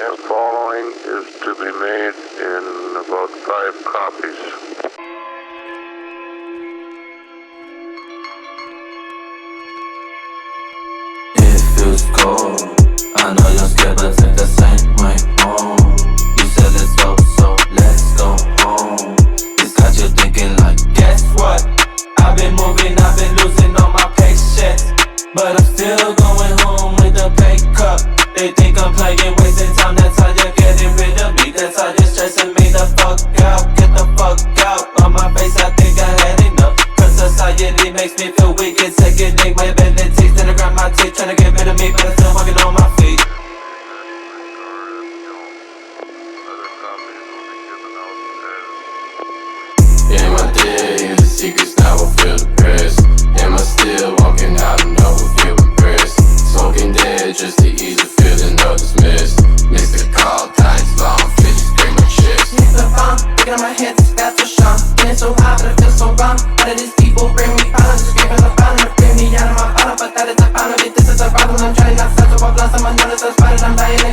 The following is to be made in about 5 copies. It feels cold. I know you're scared, but take the same way home. You said let's go, so let's go home. It's got you thinking like, guess what? I've been moving, I've been losing all my patience, but I'm still going home with a pay cup. They think I'm playing, wasting time. That's how you're getting rid of me. That's how you're stressing me the fuck out. Get the fuck out. On my face, I think I had enough. Cause society makes me feel weak. It's taking my abilities. Then I grind my teeth, trying to get rid of me, but I'm still walking on my feet. Am I dead? Hear the secrets, now I feel depressed. Am I still walking out and know I feel impressed? Smoking dead just to ease the feeling of dismissed. Missed the call, times long, fidget scream my chest. Hit the bomb, picking on my head, got so strong. Feeling so high, but I feel so wrong. How did these people bring me power? Just screaming the bottom, to bring me out of my bottle. But that is the bottom of it, this is a problem. I'm trying not to stop, so I've lost. I'm a notice, I'm spotted, I'm dying and